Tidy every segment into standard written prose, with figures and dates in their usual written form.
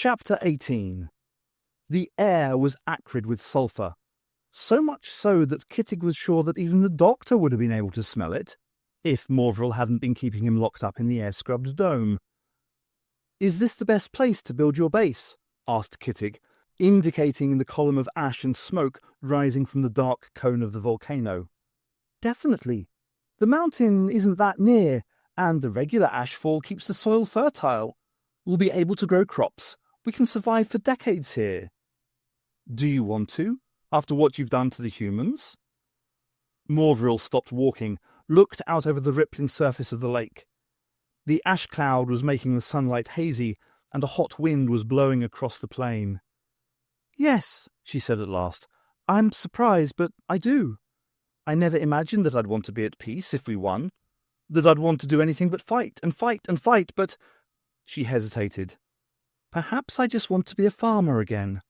Chapter 18. The air was acrid with sulphur, so much so that Kittig was sure that even the doctor would have been able to smell it, if Morvril hadn't been keeping him locked up in the air-scrubbed dome. "Is this the best place to build your base?" asked Kittig, indicating the column of ash and smoke rising from the dark cone of the volcano. "Definitely. The mountain isn't that near, and the regular ashfall keeps the soil fertile. We'll be able to grow crops. We can survive for decades here." "Do you want to, after what you've done to the humans?" Morvril stopped walking, looked out over the rippling surface of the lake. The ash cloud was making the sunlight hazy, and a hot wind was blowing across the plain. "Yes," she said at last. "I'm surprised, but I do. I never imagined that I'd want to be at peace if we won, that I'd want to do anything but fight and fight and fight, but—" She hesitated. "Perhaps I just want to be a farmer again."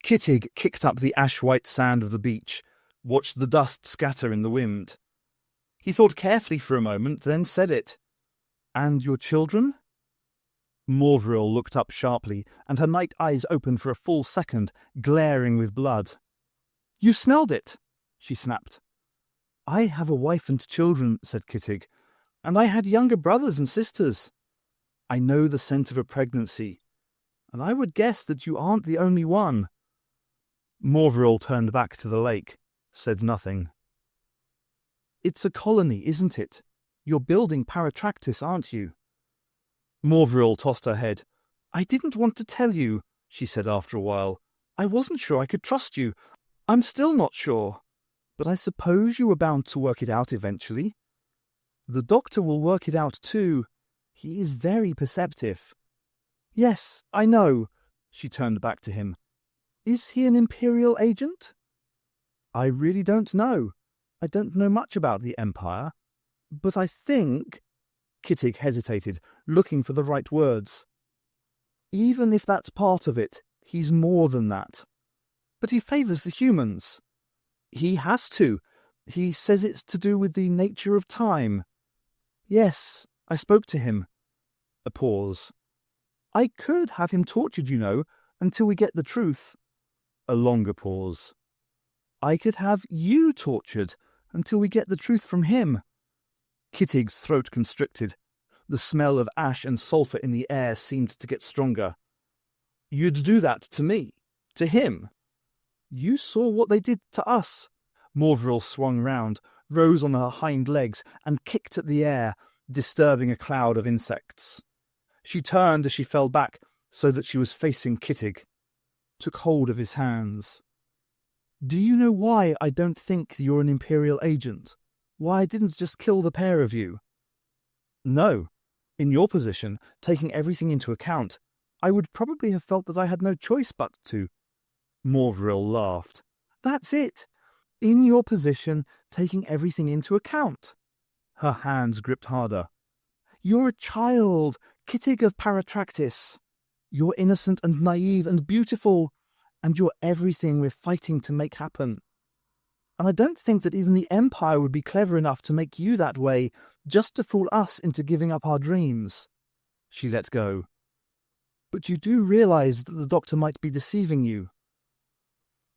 Kittig kicked up the ash-white sand of the beach, watched the dust scatter in the wind. He thought carefully for a moment, then said it. "And your children?" Morvril looked up sharply, and her night eyes opened for a full second, glaring with blood. "You smelled it," she snapped. "I have a wife and children," said Kittig, "and I had younger brothers and sisters. I know the scent of a pregnancy, and I would guess that you aren't the only one." Morvril turned back to the lake, said nothing. "It's a colony, isn't it? You're building Paratractus, aren't you?" Morvril tossed her head. "I didn't want to tell you," she said after a while. "I wasn't sure I could trust you. I'm still not sure. But I suppose you were bound to work it out eventually. The doctor will work it out too. He is very perceptive." "Yes, I know." She turned back to him. "Is he an Imperial agent?" "I really don't know. I don't know much about the Empire. But I think—" Kittig hesitated, looking for the right words. "Even if that's part of it, he's more than that. But he favours the humans." "He has to. He says it's to do with the nature of time." "Yes, I spoke to him." A pause. "I could have him tortured, you know, until we get the truth." A longer pause. "I could have you tortured until we get the truth from him." Kittig's throat constricted. The smell of ash and sulphur in the air seemed to get stronger. "You'd do that to me? To him?" "You saw what they did to us." Morvril swung round, rose on her hind legs, and kicked at the air, disturbing a cloud of insects. She turned as she fell back, so that she was facing Kittig. Took hold of his hands. "Do you know why I don't think you're an Imperial agent? Why I didn't just kill the pair of you?" "No. In your position, taking everything into account, I would probably have felt that I had no choice but to." Morvril laughed. "That's it. In your position, taking everything into account." Her hands gripped harder. "You're a child, Kittig of Paratractus. You're innocent and naive and beautiful, and you're everything we're fighting to make happen. And I don't think that even the Empire would be clever enough to make you that way just to fool us into giving up our dreams." She let go. "But you do realize that the doctor might be deceiving you."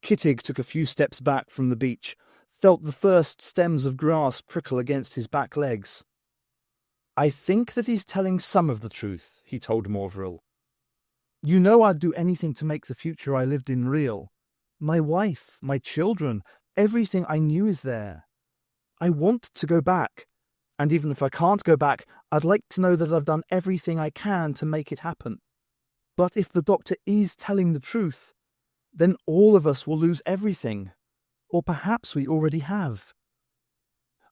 Kittig took a few steps back from the beach, felt the first stems of grass prickle against his back legs. "I think that he's telling some of the truth," he told Morvril. "You know I'd do anything to make the future I lived in real. My wife, my children, everything I knew is there. I want to go back, and even if I can't go back, I'd like to know that I've done everything I can to make it happen. But if the doctor is telling the truth, then all of us will lose everything. Or perhaps we already have."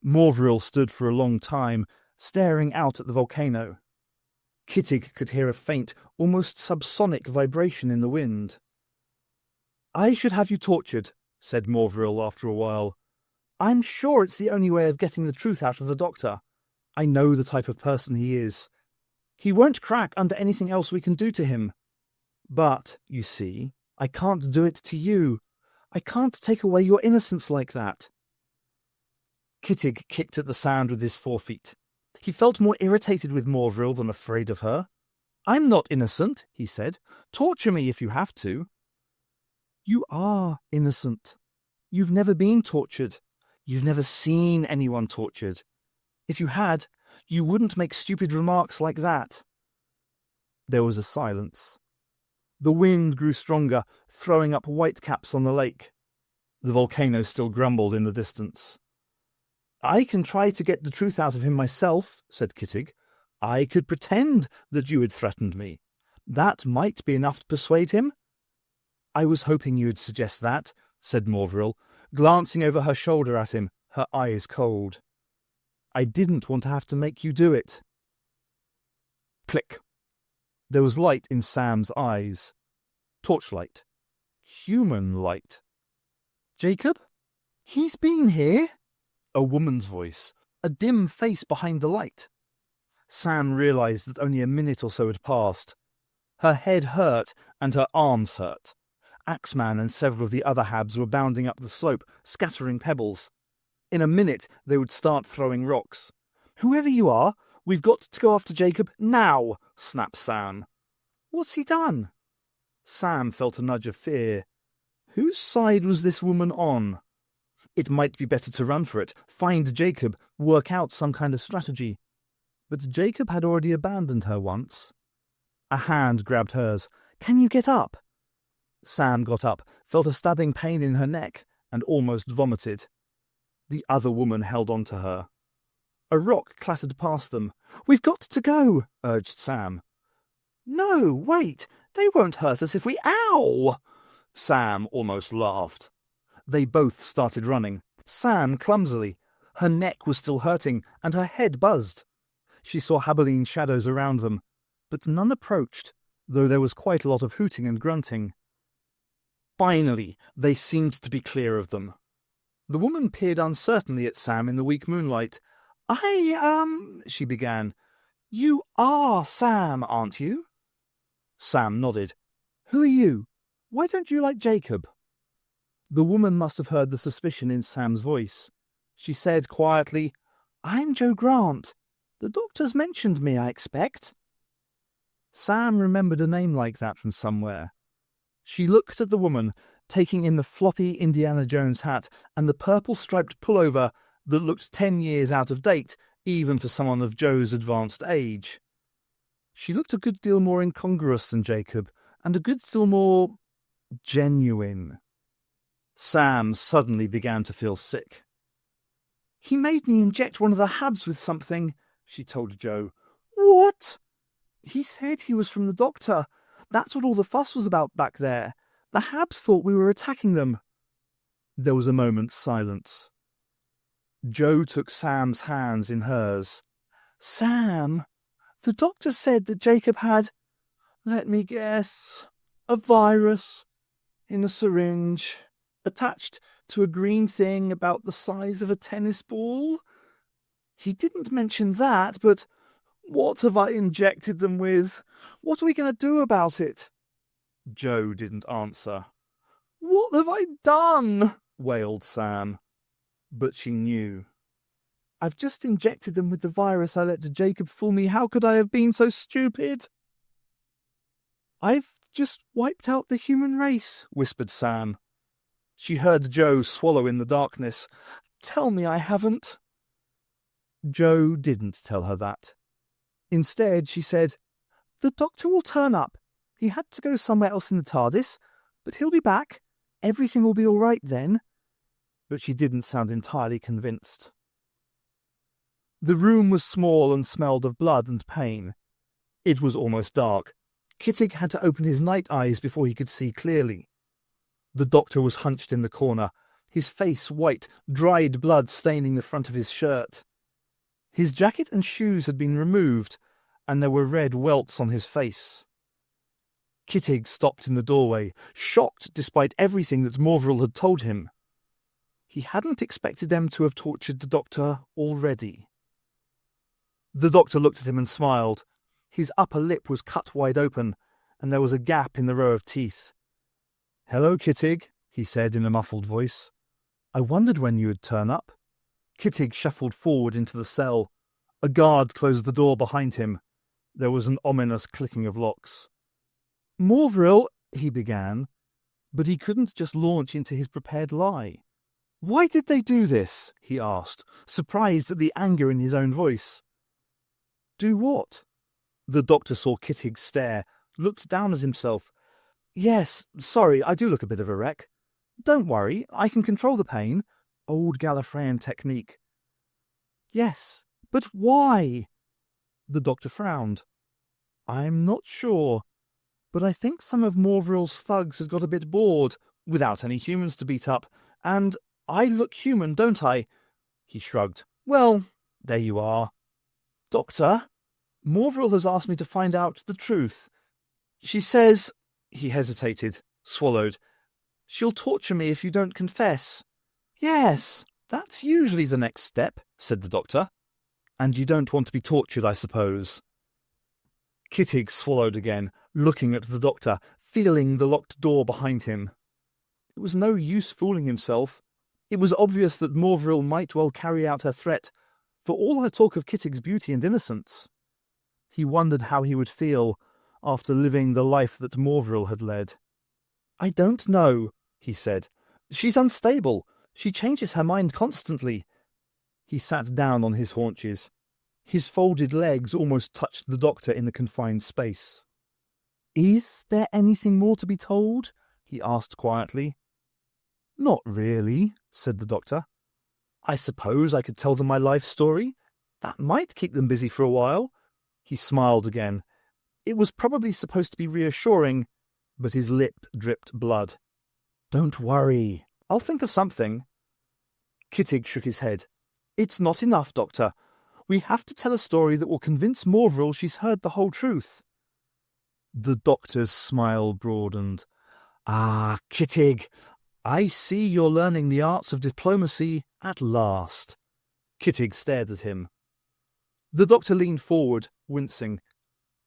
Morvril stood for a long time, staring out at the volcano. Kittig could hear a faint, almost subsonic vibration in the wind. "I should have you tortured," said Morvril after a while. "I'm sure it's the only way of getting the truth out of the doctor. I know the type of person he is. He won't crack under anything else we can do to him. But, you see, I can't do it to you. I can't take away your innocence like that." Kittig kicked at the sand with his forefeet. He felt more irritated with Morvril than afraid of her. I'm not innocent, he said. Torture me if you have to. You are innocent. You've never been tortured. You've never seen anyone tortured. If you had, you wouldn't make stupid remarks like that. There was a silence. The wind grew stronger, throwing up whitecaps on the lake. The volcano still grumbled in the distance. I can try to get the truth out of him myself, said Kittig. I could pretend that you had threatened me. That might be enough to persuade him. I was hoping you would suggest that, said Morvril, glancing over her shoulder at him, her eyes cold. I didn't want to have to make you do it. Click. There was light in Sam's eyes. Torchlight. Human light. Jacob? He's been here? A woman's voice, a dim face behind the light. Sam realised that only a minute or so had passed. Her head hurt and her arms hurt. Axeman and several of the other Habs were bounding up the slope, scattering pebbles. In a minute they would start throwing rocks. Whoever you are, we've got to go after Jacob now, snapped Sam. What's he done? Sam felt a nudge of fear. Whose side was this woman on? It might be better to run for it, find Jacob, work out some kind of strategy. But Jacob had already abandoned her once. A hand grabbed hers. Can you get up? Sam got up, felt a stabbing pain in her neck, and almost vomited. The other woman held on to her. A rock clattered past them. We've got to go, urged Sam. No, wait, they won't hurt us if we... Ow! Sam almost laughed. They both started running, Sam clumsily. Her neck was still hurting, and her head buzzed. She saw Haberline shadows around them, but none approached, though there was quite a lot of hooting and grunting. Finally, they seemed to be clear of them. The woman peered uncertainly at Sam in the weak moonlight. She began. You are Sam, aren't you? Sam nodded. Who are you? Why don't you like Jacob? The woman must have heard the suspicion in Sam's voice. She said quietly, I'm Joe Grant. The doctor's mentioned me, I expect. Sam remembered a name like that from somewhere. She looked at the woman, taking in the floppy Indiana Jones hat and the purple striped pullover that looked 10 years out of date, even for someone of Joe's advanced age. She looked a good deal more incongruous than Jacob, and a good deal more genuine. Sam suddenly began to feel sick. He made me inject one of the Habs with something, she told Joe. What? He said he was from the doctor. That's what all the fuss was about back there. The Habs thought we were attacking them. There was a moment's silence. Joe took Sam's hands in hers. Sam, the doctor said that Jacob had, let me guess, a virus in a syringe, attached to a green thing about the size of a tennis ball. He didn't mention that, but what have I injected them with? What are we going to do about it? Joe didn't answer. What have I done? Wailed Sam. But she knew. I've just injected them with the virus I let Jacob fool me. How could I have been so stupid? I've just wiped out the human race, whispered Sam. She heard Joe swallow in the darkness. Tell me I haven't. Joe didn't tell her that. Instead, she said, The doctor will turn up. He had to go somewhere else in the TARDIS, but he'll be back. Everything will be all right then. But she didn't sound entirely convinced. The room was small and smelled of blood and pain. It was almost dark. Kittig had to open his night eyes before he could see clearly. The doctor was hunched in the corner, his face white, dried blood staining the front of his shirt. His jacket and shoes had been removed, and there were red welts on his face. Kittig stopped in the doorway, shocked despite everything that Morvril had told him. He hadn't expected them to have tortured the doctor already. The doctor looked at him and smiled. His upper lip was cut wide open, and there was a gap in the row of teeth. "Hello, Kittig," he said in a muffled voice. "I wondered when you would turn up." Kittig shuffled forward into the cell. A guard closed the door behind him. There was an ominous clicking of locks. "Morvril," he began, but he couldn't just launch into his prepared lie. "Why did they do this?" he asked, surprised at the anger in his own voice. "Do what?" The doctor saw Kittig stare, looked down at himself. "Yes, sorry, I do look a bit of a wreck. Don't worry, I can control the pain. Old Gallifreyan technique." "Yes, but why?" The doctor frowned. "I'm not sure, but I think some of Morvril's thugs had got a bit bored, without any humans to beat up, and I look human, don't I?" He shrugged. "Well, there you are." "Doctor, Morvril has asked me to find out the truth. She says—" He hesitated, swallowed. "She'll torture me if you don't confess." "Yes, that's usually the next step," said the doctor. "And you don't want to be tortured, I suppose." Kittig swallowed again, looking at the doctor, feeling the locked door behind him. It was no use fooling himself. It was obvious that Morvril might well carry out her threat, for all her talk of Kittig's beauty and innocence. He wondered how he would feel after living the life that Morvril had led. "I don't know," he said. "She's unstable. She changes her mind constantly." He sat down on his haunches. His folded legs almost touched the doctor in the confined space. "Is there anything more to be told?" he asked quietly. "Not really," said the doctor. "I suppose I could tell them my life story. That might keep them busy for a while." He smiled again. It was probably supposed to be reassuring, but his lip dripped blood. "Don't worry. I'll think of something." Kittig shook his head. "It's not enough, Doctor. We have to tell a story that will convince Morvril she's heard the whole truth." The doctor's smile broadened. "Ah, Kittig, I see you're learning the arts of diplomacy at last." Kittig stared at him. The doctor leaned forward, wincing.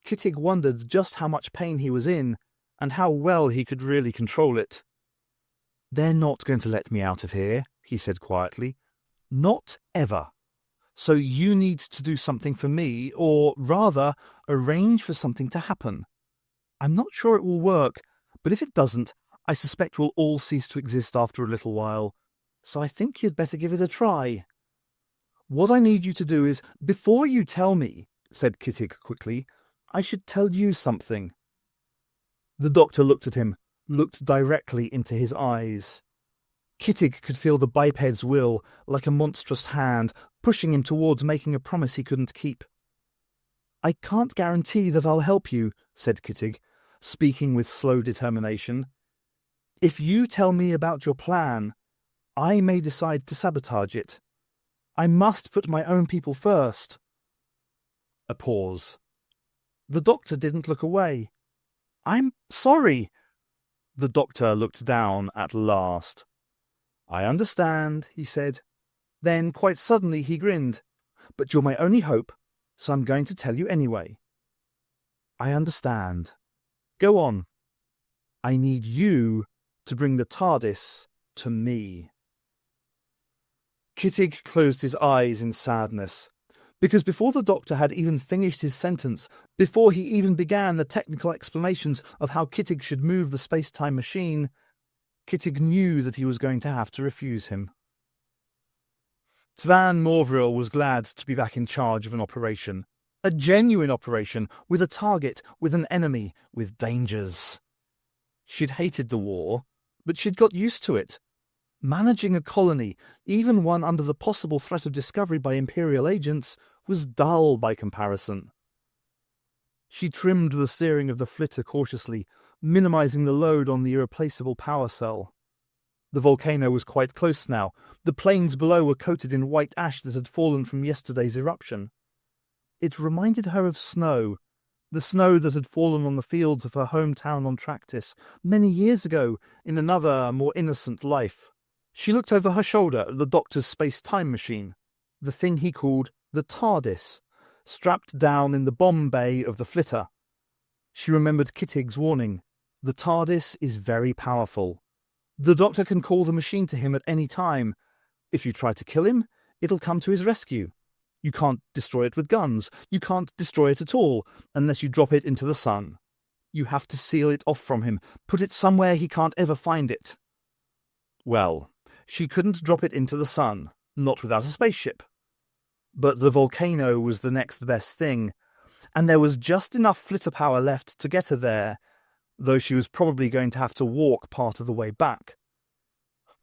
Kittig wondered just how much pain he was in, and how well he could really control it. "They're not going to let me out of here," he said quietly. "Not ever. So you need to do something for me, or rather, arrange for something to happen. I'm not sure it will work, but if it doesn't, I suspect we'll all cease to exist after a little while. So I think you'd better give it a try." "What I need you to do is, before you tell me," said Kittig quickly, "I should tell you something." The doctor looked at him, looked directly into his eyes. Kittig could feel the biped's will, like a monstrous hand, pushing him towards making a promise he couldn't keep. "I can't guarantee that I'll help you," said Kittig, speaking with slow determination. "If you tell me about your plan, I may decide to sabotage it. I must put my own people first." A pause. The doctor didn't look away. "I'm sorry." The doctor looked down at last. "I understand," he said. Then, quite suddenly, he grinned. "But you're my only hope, so I'm going to tell you anyway." "I understand. Go on." "I need you to bring the TARDIS to me." Kittig closed his eyes in sadness, because before the doctor had even finished his sentence, before he even began the technical explanations of how Kittig should move the space-time machine, Kittig knew that he was going to have to refuse him. Tvan Morvril was glad to be back in charge of an operation. A genuine operation, with a target, with an enemy, with dangers. She'd hated the war, but she'd got used to it. Managing a colony, even one under the possible threat of discovery by Imperial agents, was dull by comparison. She trimmed the steering of the flitter cautiously, minimizing the load on the irreplaceable power cell. The volcano was quite close now. The plains below were coated in white ash that had fallen from yesterday's eruption. It reminded her of snow, the snow that had fallen on the fields of her hometown on Tractis many years ago in another, more innocent life. She looked over her shoulder at the doctor's space-time machine, the thing he called the TARDIS, strapped down in the bomb bay of the flitter. She remembered Kittig's warning. The TARDIS is very powerful. The doctor can call the machine to him at any time. If you try to kill him, it'll come to his rescue. You can't destroy it with guns. You can't destroy it at all unless you drop it into the sun. You have to seal it off from him, put it somewhere he can't ever find it. Well, she couldn't drop it into the sun, not without a spaceship. But the volcano was the next best thing, and there was just enough flitter power left to get her there, though she was probably going to have to walk part of the way back.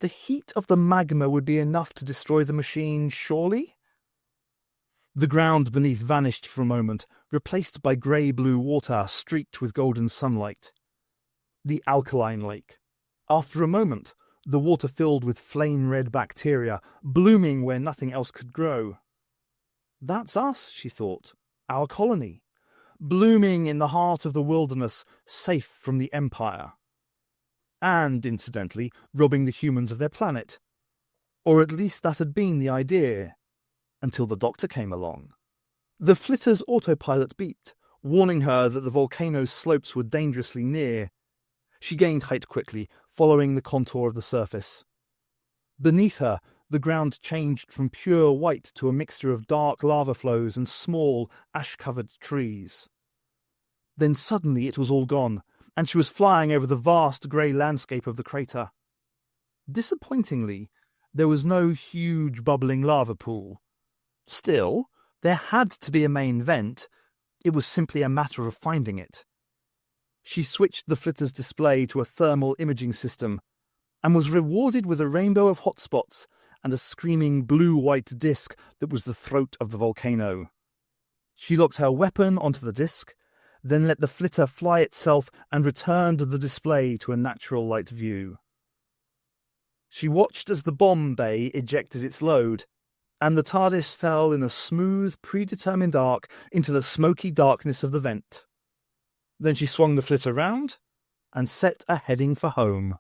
The heat of the magma would be enough to destroy the machine, surely? The ground beneath vanished for a moment, replaced by grey-blue water streaked with golden sunlight. The alkaline lake. After a moment, the water filled with flame-red bacteria, blooming where nothing else could grow. That's us, she thought, our colony, blooming in the heart of the wilderness, safe from the Empire. And, incidentally, robbing the humans of their planet. Or at least that had been the idea, until the doctor came along. The flitter's autopilot beeped, warning her that the volcano's slopes were dangerously near. She gained height quickly, following the contour of the surface. Beneath her, the ground changed from pure white to a mixture of dark lava flows and small, ash-covered trees. Then suddenly it was all gone, and she was flying over the vast grey landscape of the crater. Disappointingly, there was no huge bubbling lava pool. Still, there had to be a main vent. It was simply a matter of finding it. She switched the flitter's display to a thermal imaging system, and was rewarded with a rainbow of hotspots and a screaming blue-white disk that was the throat of the volcano. She locked her weapon onto the disk, then let the flitter fly itself and returned the display to a natural light view. She watched as the bomb bay ejected its load, and the TARDIS fell in a smooth, predetermined arc into the smoky darkness of the vent. Then she swung the flitter round and set a heading for home.